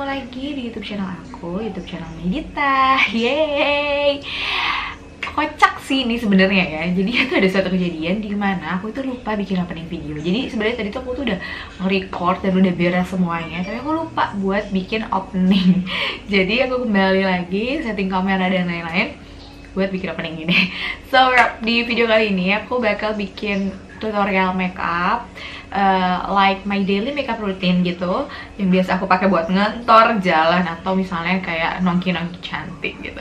ketemu lagi di YouTube channel aku, YouTube channel Medita. Yeay. Kocak sih ini sebenarnya ya. Jadi itu ada suatu kejadian di mana aku itu lupa bikin opening video. Jadi sebenarnya tadi tuh aku tuh udah nge-record dan udah beres semuanya, tapi aku lupa buat bikin opening. Jadi aku kembali lagi setting kamera dan lain-lain buat bikin opening ini. So di video kali ini aku bakal bikin tutorial makeup, like my daily makeup routine gitu, yang biasa aku pakai buat ngantor, jalan, atau misalnya kayak nongki-nongki cantik gitu.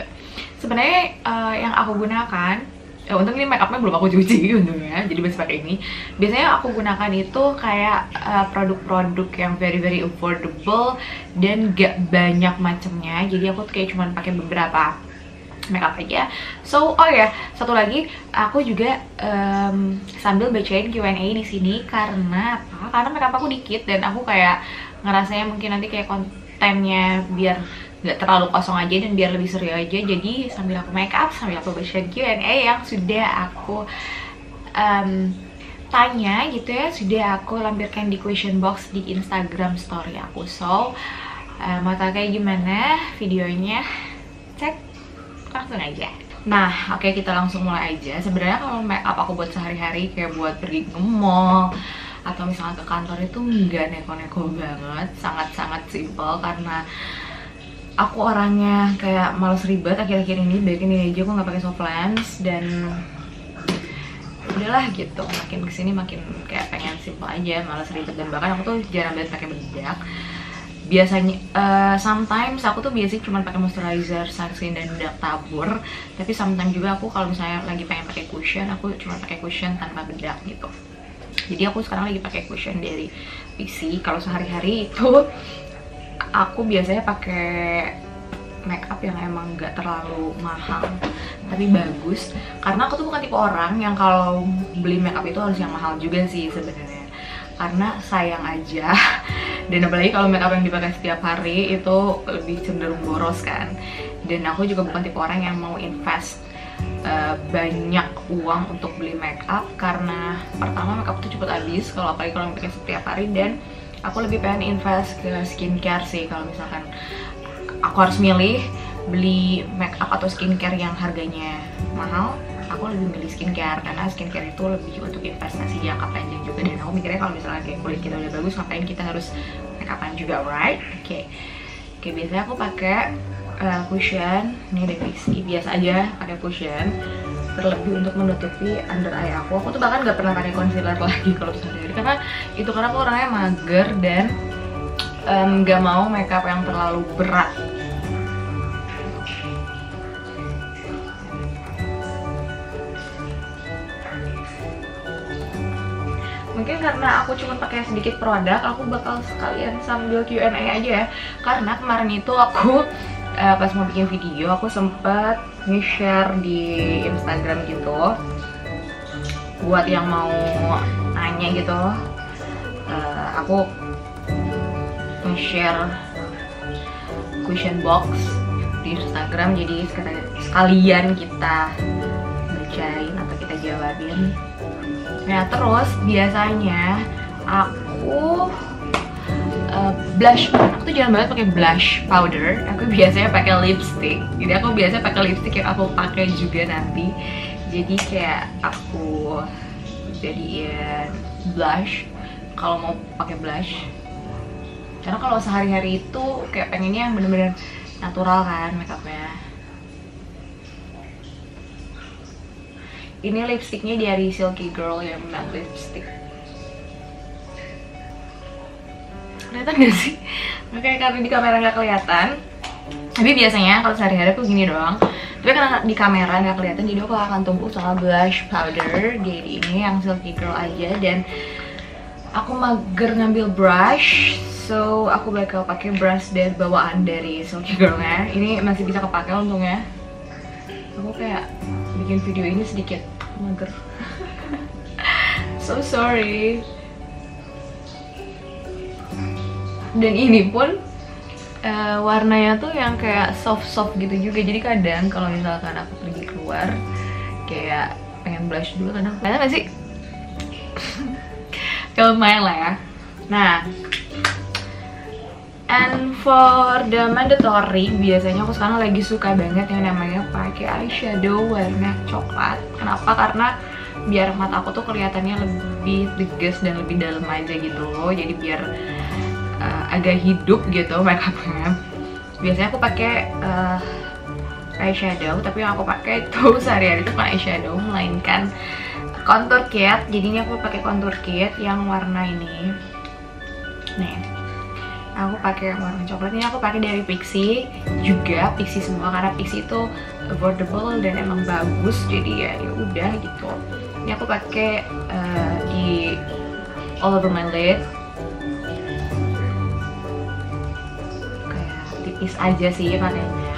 Sebenarnya yang aku gunakan, untung ini makeupnya belum aku cuci untungnya, jadi masih pakai ini. Biasanya aku gunakan itu kayak produk-produk yang very affordable dan gak banyak macamnya. Jadi aku kayak cuman pakai beberapa makeup aja. So, oh ya, satu lagi, aku juga sambil bacain Q&A di sini karena apa? Karena makeup aku dikit dan aku kayak ngerasanya mungkin nanti kayak kontennya biar nggak terlalu kosong aja dan biar lebih seru aja. Jadi sambil aku makeup, sambil aku bacain Q&A yang sudah aku tanya gitu ya, sudah aku lampirkan di question box di Instagram story aku. So, mau tahu kayak gimana videonya? Cek langsung aja. Nah, oke, kita langsung mulai aja. Sebenarnya kalau makeup aku buat sehari-hari kayak buat pergi ke mall atau misalnya ke kantor itu nggak neko-neko banget, sangat-sangat simple karena aku orangnya kayak males ribet akhir-akhir ini. Baik ini aja aku nggak pakai soft lens dan udahlah gitu. Makin kesini makin kayak pengen simple aja, males ribet, dan bahkan aku tuh jarang banget pakai bedak. Biasanya sometimes aku tuh biasanya cuma pakai moisturizer, sunscreen, dan bedak tabur. Tapi sometimes juga aku kalau misalnya lagi pengen pakai cushion, aku cuma pakai cushion tanpa bedak gitu. Jadi aku sekarang lagi pakai cushion dari PC. Kalau sehari-hari itu aku biasanya pakai makeup yang emang gak terlalu mahal tapi bagus, karena aku tuh bukan tipe orang yang kalau beli makeup itu harus yang mahal juga sih sebenarnya, karena sayang aja. Dan apalagi kalau makeup yang dipakai setiap hari itu lebih cenderung boros kan. Dan aku juga bukan tipe orang yang mau invest banyak uang untuk beli makeup, karena pertama makeup itu cepet habis kalau apalagi kalau pakai setiap hari, dan aku lebih pengen invest ke skincare sih. Kalau misalkan aku harus milih beli makeup atau skincare yang harganya mahal, aku lebih milih skincare, karena skincare itu lebih untuk investasi jangka panjang juga. Dan aku mikirnya kalau misalnya kayak kulit kita udah bagus, ngapain kita harus makeupan juga, right? Oke, biasanya aku pakai cushion ini dari Fixi, biasa aja pakai cushion, terlebih untuk menutupi under eye aku. Aku tuh bahkan nggak pernah pakai concealer lagi kalau sehari-hari, karena aku orangnya mager dan nggak mau makeup yang terlalu berat. Mungkin karena aku cuma pakai sedikit produk, aku bakal sekalian sambil Q&A aja ya. Karena kemarin itu aku pas mau bikin video, aku sempet nge-share di Instagram gitu buat yang mau nanya gitu. Aku nge-share question box di Instagram, jadi sekalian kita bacain atau kita jawabin. Nah, terus biasanya aku blush, aku tuh jarang banget pakai blush powder. Aku biasanya pakai lipstick. Jadi aku biasanya pakai lipstick yang aku pakai juga nanti. Jadi kayak aku jadiin blush kalau mau pakai blush. Karena kalau sehari-hari itu kayak pengennya yang bener-bener natural kan makeupnya. Ini lipsticknya dari Silky Girl yang matte lipstick. Kelihatan gak sih? Oke, karena di kamera nggak kelihatan. Tapi biasanya kalau sehari-hari aku gini doang. Tapi karena di kamera nggak kelihatan, jadi aku akan tumbuh sama blush powder dari ini yang Silky Girl aja. Dan aku mager ngambil brush, so aku bakal pakai brush dari bawaan dari Silky Girl-nya. Ini masih bisa kepake untungnya. Aku kayak bikin video ini sedikit mager. So sorry. Dan ini pun warnanya tuh yang kayak soft gitu juga. Jadi kadang kalau misalkan aku pergi keluar kayak pengen blush dulu, kadang kelihatan gak sih? Kalau main lah ya. Nah, And for the mandatory, biasanya aku sekarang lagi suka banget yang namanya pakai eyeshadow warna coklat. Kenapa? Karena biar mata aku tuh kelihatannya lebih tegas dan lebih dalam aja gitu loh. Jadi biar agak hidup gitu makeupnya. Biasanya aku pakai eyeshadow, tapi yang aku pakai itu sehari-hari itu bukan eyeshadow, melainkan contour kit. Jadinya aku pakai contour kit yang warna ini. Nih, aku pakai warna coklat ini. Aku pakai dari Pixi juga, Pixi semua karena Pixi itu affordable dan emang bagus. Jadi ya udah gitu. Ini aku pakai di all over my lid. Kayak tipis aja sih pakainya.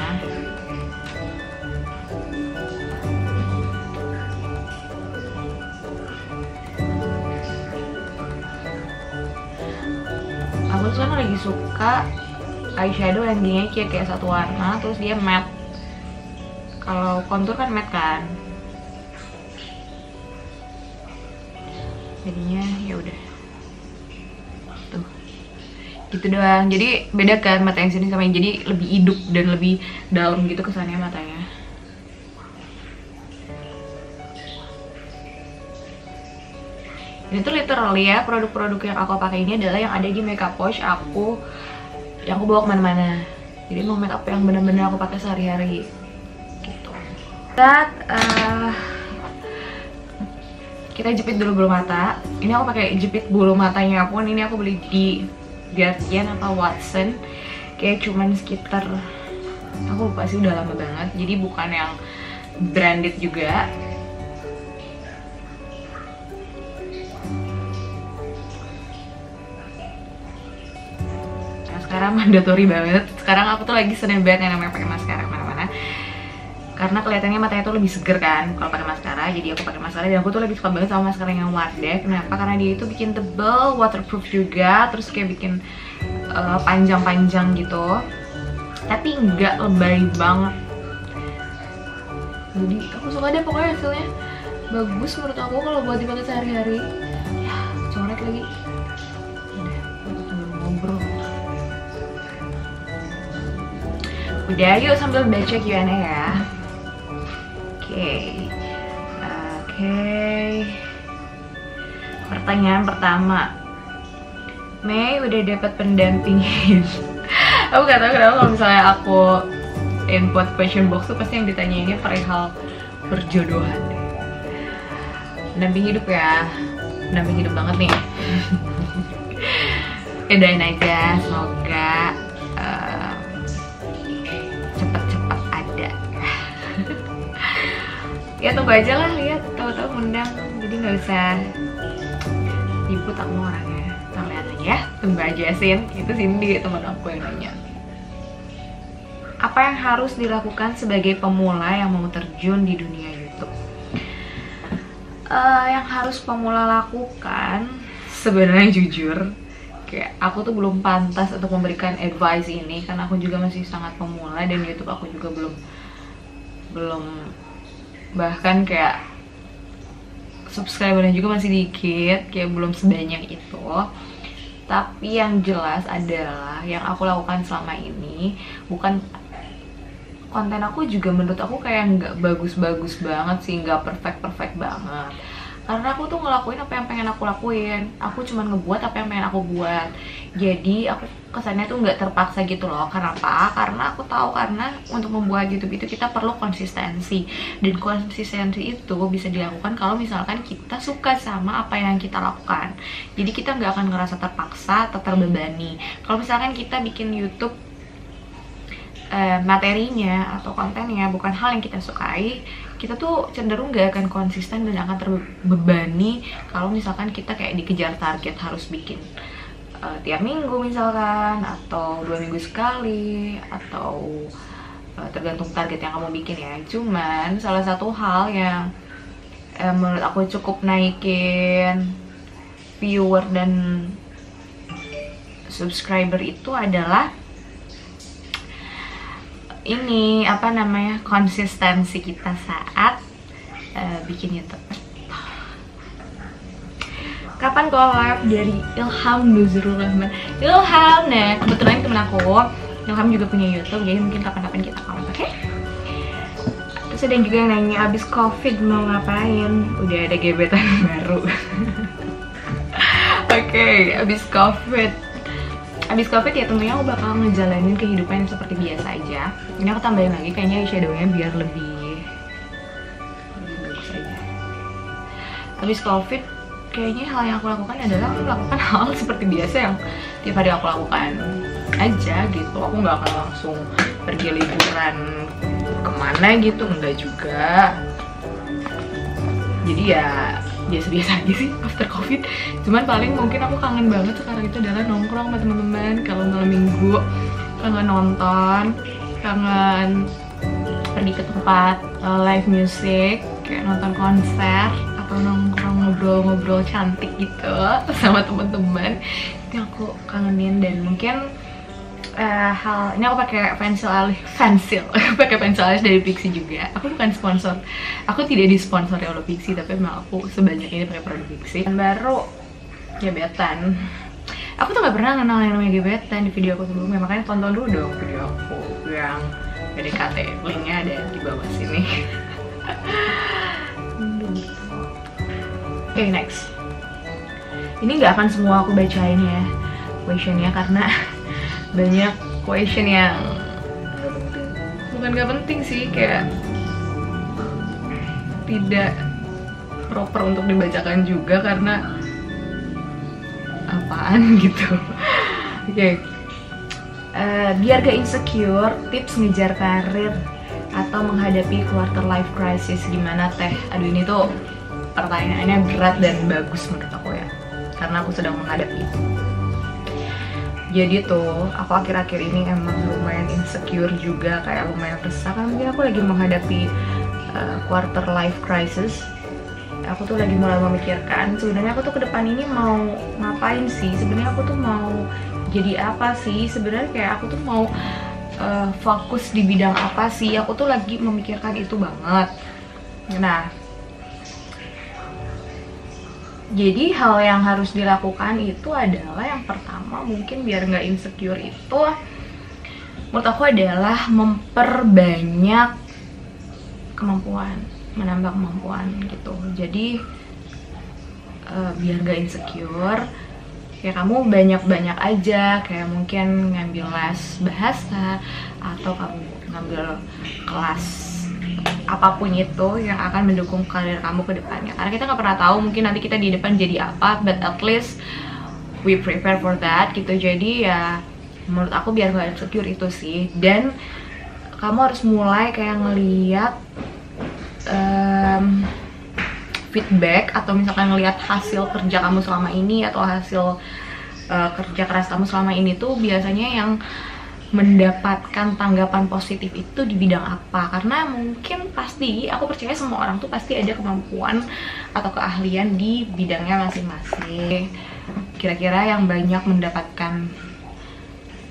Aku sekarang lagi suka eyeshadow yang dia kayak satu warna, terus dia matte. Kalau contour kan matte kan, jadinya ya udah tuh gitu doang. Jadi beda kan mata yang sini sama yang jadi lebih hidup dan lebih dalam gitu kesannya matanya. Ini tuh literally ya, produk-produk yang aku pakai ini adalah yang ada di makeup pouch aku yang aku bawa kemana-mana. Jadi mau makeup yang benar-benar aku pakai sehari-hari gitu. Kita jepit dulu bulu mata. Ini aku pakai jepit bulu matanya pun ini aku beli di Guardian atau Watson. Kayak cuman sekitar, aku lupa sih, udah lama banget. Jadi bukan yang branded juga. Sekarang mandatory banget. Sekarang aku tuh lagi seneng banget yang namanya pakai maskara kemana-mana, karena kelihatannya matanya tuh lebih seger kan kalau pakai maskara. Jadi aku pakai maskara dan aku tuh lagi suka banget sama maskara yang Wardek. Kenapa? Karena dia itu bikin tebel, waterproof juga, terus kayak bikin panjang-panjang gitu, tapi nggak lebay banget. Jadi aku suka deh pokoknya, hasilnya bagus menurut aku kalau buat dipakai sehari-hari. Ya, coret lagi. Udah, ngobrol. Udah, yuk sambil baca Q&A ya. Oke. Pertanyaan pertama, Mei udah dapat pendampingin. Aku gak tahu kenapa kalau misalnya aku input question box tuh pasti yang ditanyainnya perihal perjodohan. Pendamping hidup ya, pendamping hidup banget nih. Doain aja, semoga cepet-cepet ada. Ya tunggu aja lah, lihat tahu-tahu ngundang, jadi nggak usah ribut aku orangnya. Kita lihat aja ya, tunggu aja Sin. Itu Cindy teman aku yang nanya. Apa yang harus dilakukan sebagai pemula yang mau terjun di dunia YouTube? Yang harus pemula lakukan sebenarnya jujur, kayak aku tuh belum pantas untuk memberikan advice ini karena aku juga masih sangat pemula dan YouTube aku juga belum bahkan kayak subscribernya juga masih dikit, kayak belum sebanyak itu. Tapi yang jelas adalah yang aku lakukan selama ini, bukan konten aku juga menurut aku kayak nggak bagus-bagus banget sih, nggak perfect banget. Karena aku tuh ngelakuin apa yang pengen aku lakuin. Aku cuma ngebuat apa yang pengen aku buat. Jadi aku kesannya tuh nggak terpaksa gitu loh. Kenapa? Karena aku tahu karena untuk membuat YouTube itu kita perlu konsistensi. Dan konsistensi itu bisa dilakukan kalau misalkan kita suka sama apa yang kita lakukan. Jadi kita nggak akan ngerasa terpaksa atau terbebani. Kalau misalkan kita bikin YouTube materinya atau kontennya bukan hal yang kita sukai, kita tuh cenderung gak akan konsisten dan akan terbebani kalau misalkan kita kayak dikejar target harus bikin tiap minggu misalkan, atau 2 minggu sekali, atau tergantung target yang kamu bikin ya. Cuman salah satu hal yang menurut aku cukup naikin viewer dan subscriber itu adalah ini apa namanya, konsistensi kita saat bikin YouTube. Kapan collab dari Ilham Nuzurul Rahman? Ilham, nah kebetulan temen aku. Dan kami juga punya YouTube, jadi mungkin kapan-kapan kita collab, oke? Terus ada juga yang nanya, abis COVID mau ngapain? Udah ada gebetan baru. Oke, abis COVID ya tentunya aku bakal ngejalanin kehidupan seperti biasa aja. Ini aku tambahin lagi kayaknya eyeshadownya biar lebih bagus aja. Abis COVID, kayaknya hal yang aku lakukan adalah aku melakukan hal seperti biasa yang tiap hari aku lakukan aja gitu. Aku nggak akan langsung pergi liburan kemana gitu, enggak juga. Jadi ya biasa-biasa aja sih after COVID. Cuman paling mungkin aku kangen banget sekarang itu adalah nongkrong sama teman-teman kalau malam minggu, kangen nonton, kangen pergi ke tempat live music kayak nonton konser atau nongkrong ngobrol-ngobrol cantik gitu sama teman-teman. Itu aku kangenin. Dan mungkin hal ini aku pakai pensil pakai pensil alis dari Pixi juga. Aku bukan sponsor, aku tidak disponsori oleh Pixi, tapi memang aku sebanyak ini pakai produk Pixi. Dan baru gebetan, aku tuh nggak pernah kenal yang namanya gebetan di video aku sebelumnya, makanya tonton dulu dong video aku yang PDKT, linknya ada di bawah sini. Oke, next. Ini nggak akan semua aku bacain ya questionnya, karena banyak question yang bukan gak penting sih, kayak tidak proper untuk dibacakan juga karena apaan gitu. Oke. Biar gak insecure, tips ngejar karir atau menghadapi quarter life crisis gimana teh? Aduh, ini tuh pertanyaannya berat dan bagus menurut aku ya, karena aku sedang menghadapi itu. Jadi tuh, aku akhir-akhir ini emang lumayan insecure juga, kayak lumayan resah, kan mungkin aku lagi menghadapi quarter life crisis. Aku tuh lagi mulai memikirkan, sebenarnya aku tuh ke depan ini mau ngapain sih? Sebenarnya aku tuh mau jadi apa sih? Sebenarnya kayak aku tuh mau fokus di bidang apa sih? Aku tuh lagi memikirkan itu banget. Nah, jadi hal yang harus dilakukan itu adalah yang pertama, mungkin biar nggak insecure itu, menurut aku adalah memperbanyak kemampuan, menambah kemampuan gitu. Jadi biar nggak insecure, ya kamu banyak-banyak aja, kayak mungkin ngambil les bahasa atau kamu ngambil kelas apapun itu yang akan mendukung karir kamu ke depannya, karena kita nggak pernah tahu mungkin nanti kita di depan jadi apa, but at least we prepare for that gitu. Jadi ya menurut aku biar nggak insecure itu sih. Dan kamu harus mulai kayak ngeliat feedback atau misalkan ngeliat hasil kerja kamu selama ini atau hasil kerja keras kamu selama ini tuh biasanya yang mendapatkan tanggapan positif itu di bidang apa. Karena mungkin pasti, aku percaya semua orang tuh pasti ada kemampuan atau keahlian di bidangnya masing-masing. Kira-kira yang banyak mendapatkan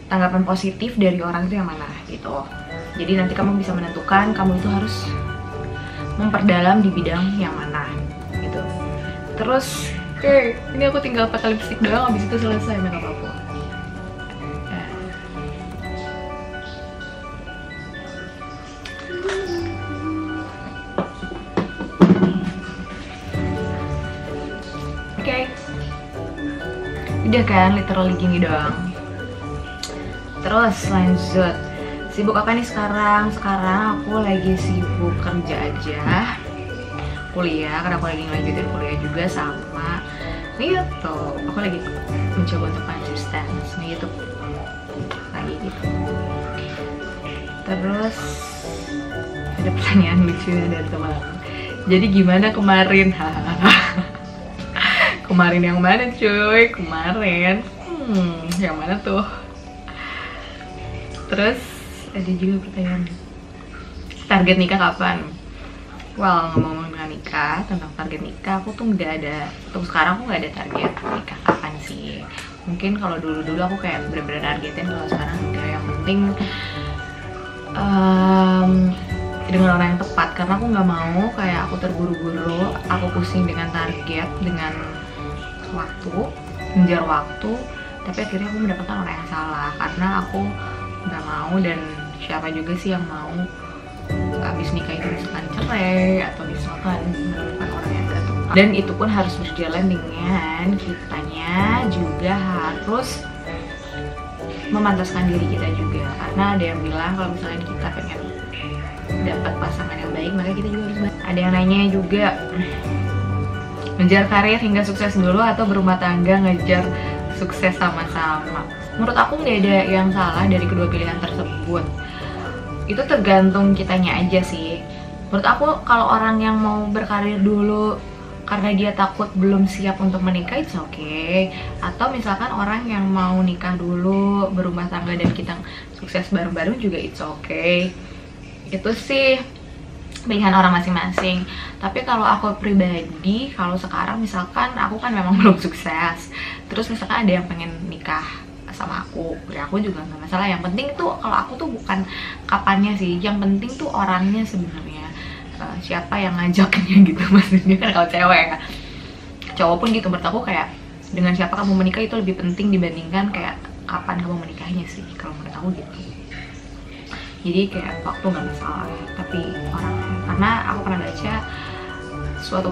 tanggapan positif dari orang itu yang mana gitu. Jadi nanti kamu bisa menentukan kamu itu harus memperdalam di bidang yang mana gitu. Terus oke, ini aku tinggal pakai lipstick doang, habis itu selesai makeup aku. Udah kan, literally gini doang. Terus lanjut, sibuk apa nih sekarang? Sekarang aku lagi sibuk kerja aja, kuliah, karena aku lagi ngelanjutin kuliah juga sama YouTube. Aku lagi mencoba untuk konsisten nih YouTube lagi gitu. Terus ada pertanyaan lucu dari teman. Jadi gimana kemarin? Kemarin yang mana cuy? Kemarin yang mana tuh? Terus ada juga pertanyaan, target nikah kapan? Well, ngomong nikah, tentang target nikah, aku tuh nggak ada, untuk sekarang aku nggak ada target nikah kapan sih. Mungkin kalau dulu aku kayak bener-bener targetin, kalau sekarang enggak. Yang penting dengan orang yang tepat, karena aku nggak mau kayak aku terburu-buru, aku pusing dengan target, dengan waktu, ngejar waktu, tapi akhirnya aku mendapatkan orang yang salah karena aku nggak mau. Dan siapa juga sih yang mau abis nikah itu misalkan cerai atau misalkan menemukan orang yang tidak tepat. Dan itu pun harus berjalan dengan kitanya juga harus memantaskan diri kita juga, karena ada yang bilang kalau misalnya kita pengen dapat pasangan yang baik maka kita juga harus baik. Ada yang nanya juga, ngejar karir hingga sukses dulu atau berumah tangga ngejar sukses sama-sama. Menurut aku nggak ada yang salah dari kedua pilihan tersebut, itu tergantung kitanya aja sih. Menurut aku kalau orang yang mau berkarir dulu karena dia takut belum siap untuk menikah, it's okay. Atau misalkan orang yang mau nikah dulu, berumah tangga dan kita sukses bareng-bareng juga it's okay. Itu sih pilihan orang masing-masing. Tapi kalau aku pribadi, kalau sekarang misalkan aku kan memang belum sukses, terus misalkan ada yang pengen nikah sama aku, ya aku juga nggak masalah. Yang penting tuh kalau aku tuh bukan kapannya sih, yang penting tuh orangnya sebenarnya. Siapa yang ngajaknya gitu, maksudnya kan kalau cewek kan, cowok pun gitu. Menurut aku kayak dengan siapa kamu menikah itu lebih penting dibandingkan kayak kapan kamu menikahnya sih, kalau menurut aku gitu. Jadi kayak waktu nggak masalah, tapi orang, karena aku pernah baca suatu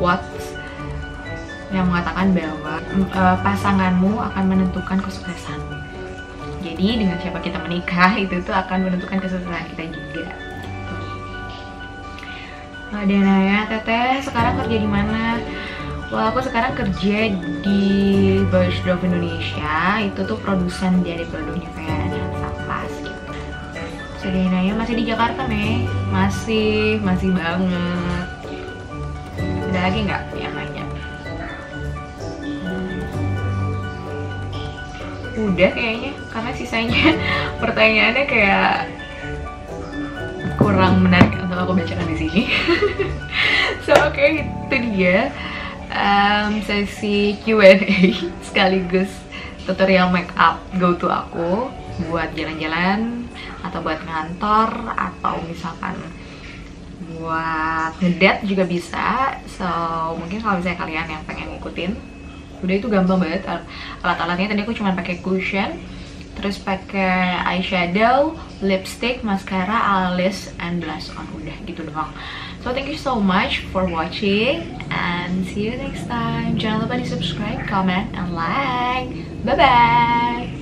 quotes yang mengatakan bahwa pasanganmu akan menentukan kesuksesanmu. Jadi dengan siapa kita menikah itu tuh akan menentukan kesuksesan kita juga. Ada yang nanya, Teteh sekarang kerja di mana? Wah, aku sekarang kerja di Bersdorf Indonesia. Itu tuh produsen dari produknya kayak Sapas gitu. Terus ada yang nanya, masih di Jakarta nih? Masih banget. Ada lagi nggak yang nanya? Udah kayaknya, karena sisanya pertanyaannya kayak kurang menarik untuk aku bacakan di sini. So oke, itu dia sesi Q&A sekaligus tutorial makeup go to aku buat jalan-jalan atau buat ngantor atau misalkan buat ngedate juga bisa. So mungkin kalau misalnya kalian yang pengen ngikutin, udah itu gampang banget. Alat-alatnya tadi aku cuma pakai cushion, terus pakai eyeshadow, lipstick, mascara, alis, and blush on. Udah gitu doang. So thank you so much for watching and see you next time. Jangan lupa di subscribe, comment, and like. Bye bye.